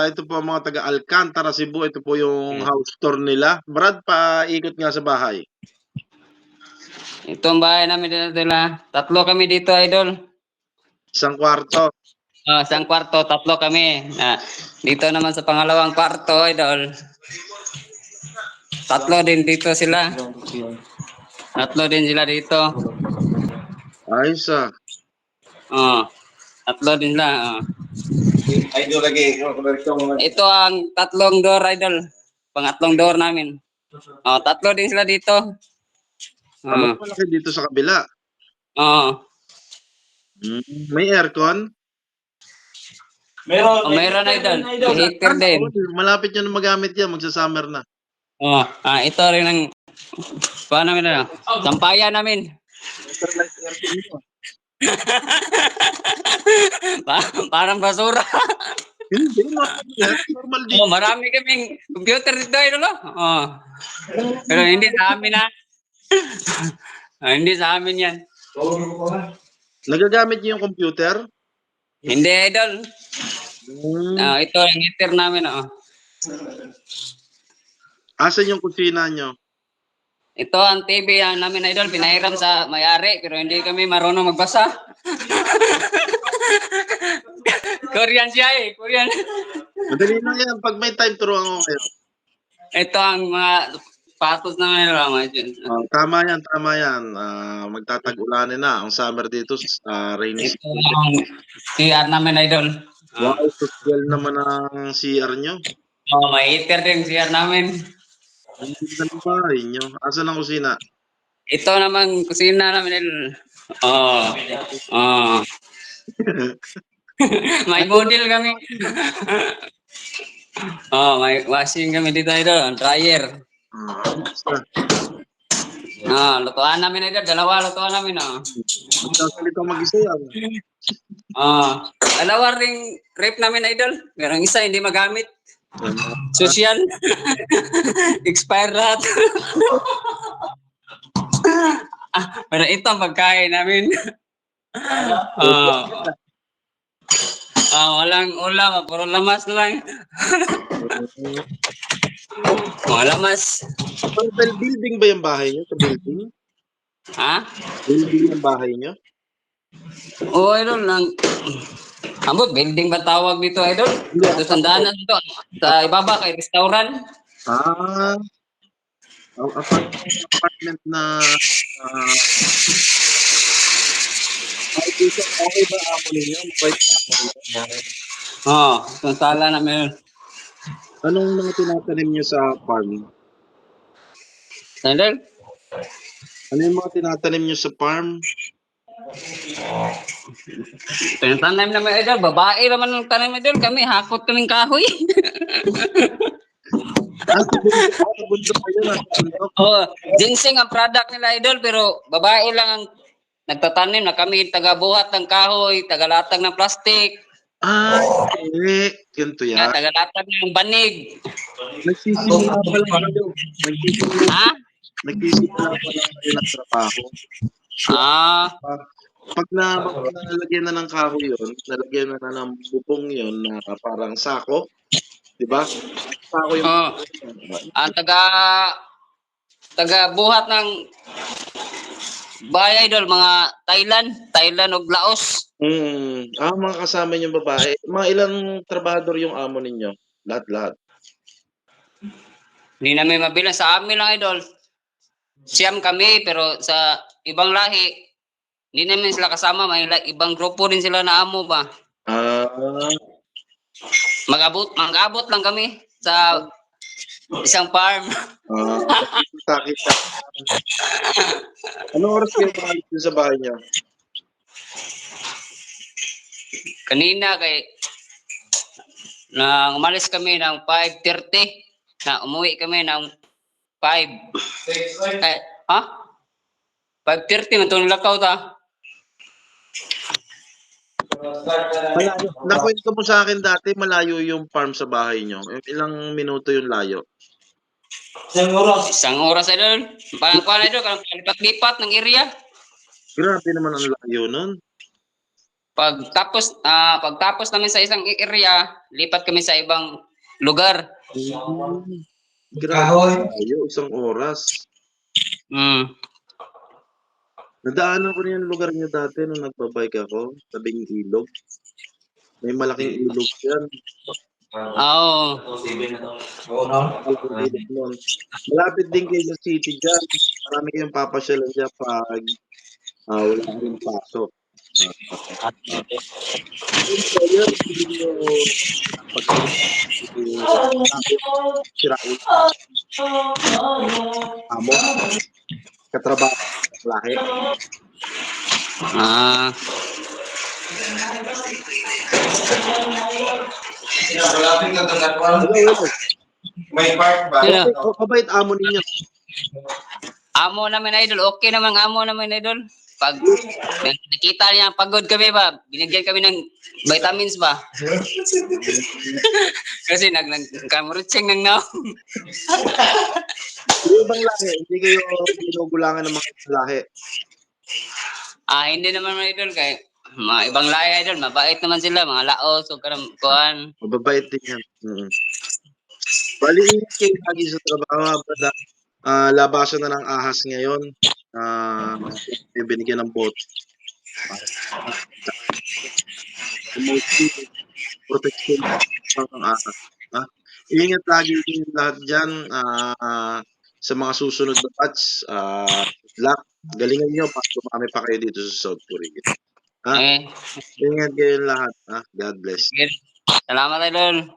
ito po ang mga taga Alcantara, Cebu. Ito po yung house tour nila. Brad, paikot nga sa bahay. Ito ang bahay namin nila. Tatlo kami dito, idol. Isang kwarto. Isang kwarto, tatlo kami. Dito naman sa pangalawang kwarto, idol. Tatlo din dito sila. Tatlo din sila dito. Ayos ah. Tatlo din sila. Idol lagi. Ito ang tatlong door, idol. Pangatlong door namin. Tatlo din sila dito. Mas malaki dito sa kabila. May aircon? Meron idol. Heater din. Malapit nyo na magamit yan. Magsa-summer na. Ito rin ang paano namin na? Sampayan namin. Parang basura. Hindi, normal dito. Marami kaming computer dito, idol. Pero hindi sa amin hindi sa amin yan. Nagagamit niyo yung computer? Hindi, idol. Ito ang heater namin. Asan yung kusina nyo? Ito ang TV namin, idol. Pinahiram sa may-ari, pero hindi kami marunong magbasa. Korean siya Korean. Madali lang yan. Pag may time, turuan ko kayo. Ito ang mga patos namin. Tama yan. Magtatag-ulanin na. Ang summer dito, rainy season. Ito ang CR namin, idol. Wow, social naman ang CR nyo. May heater din CR namin. Ang ganda ng bahay nyo. Asan ang kusina? Ito naman kusina namin. May model kami. May washing kami dito, idol. Dryer. Lutuan namin, idol. Dalawa lutuan namin. Magkasalita mag-isa yan. Dalawa ring rep namin, idol. Pero ang isa hindi magamit. Social. Expire lahat. Pero ito ang pagkain namin. Walang ulam, puro lamas lang. Lamas. Building ba yung bahay nyo? Sa building? Building yung bahay nyo? Idol. Ambot, building ba tawag dito, idol? Ito sandanan dito. Sa ibaba kay restaurant. Apartment na okay ba amo ninyo? Itong sala namin. Anong mga tinatanim nyo sa farm? Idol? Ano yung mga tinatanim nyo sa farm? Tinatanim namin, idol. Babae naman ang tanim, idol. Kami, hakot kaming kahoy. Ginseng ang product nila, idol. Pero babae lang ang nagtatanim na kami. Taga-buhat ng kahoy, taga-latag ng plastic. Ganito yan. Taga-latag ng banig. Nagsisimula pa lang kayo. Nagsisimula pa lang kayo ng trabaho. Pag nalagyan na ng kahoy yun, nalagyan na ng bubong yun na parang sako, di ba? Sako yung... taga-buhat ng bahay, idol, mga Thailand o Laos. Mga kasama yung babae. Mga ilang trabahador yung amo ninyo? Lahat. Hindi namin mabilang. Sa amin lang, idol. Siyam kami, pero sa ibang lahi, hindi namin sila kasama. May ibang grupo din sila na amo ba? Mag-abot lang kami sa isang farm. Kita. Anong oras kayo maalis sa bahay niyo? Kanina umalis kami ng 5:30. Umuwi kami ng 5. 5:30 man itong lakaw ta. Nakwento mo sa akin dati, malayo yung farm sa bahay nyo. Ilang minuto yung layo? Isang oras, idol. Parang idol, kalipat-lipat ng area. Grabe naman ang layo nun. Pagtapos namin sa isang area, lipat kami sa ibang lugar. Grabe tayo, isang oras. Mm. Nadaanan ko na yung lugar niyo dati nung nagbabike ako, tabing ilog. May malaking ilog yan. Oo. Oo, no? Ilog nun. Malapit din kayo sa city dyan. Marami kayong papasyalan dyan pag wala kayong pasok. Employer, hindi nyo sirain amo, katrabaho, lahi. Ah, Malapit na tangat ko. Hello. May park ba? Sino? Mabait amo ninyo. amo namin idol. Okay naman amo namin idol. Pag nakita niya pagod kami ba, binigyan kami ng vitamins ba? Kasi nagkamurutsing ng now. Yung ibang lahi, hindi kayo ginugulangan ng mga lahi. Hindi naman mga idol kay mga ibang lahi idol, mabait naman sila, mga laos o kuan. Mababait din yan. Bali, ingat kayo lagi sa trabaho. Brada. Labasan na ng ahas ngayon. Binigyan ng bot. Protection ng ahas. Ingat lagi yung lahat dyan. Sa mga susunod na batch, luck. Galingan nyo para dumami pa kayo dito sa South Korea. Okay. Ingat kayo lahat. God bless. Salamat idol.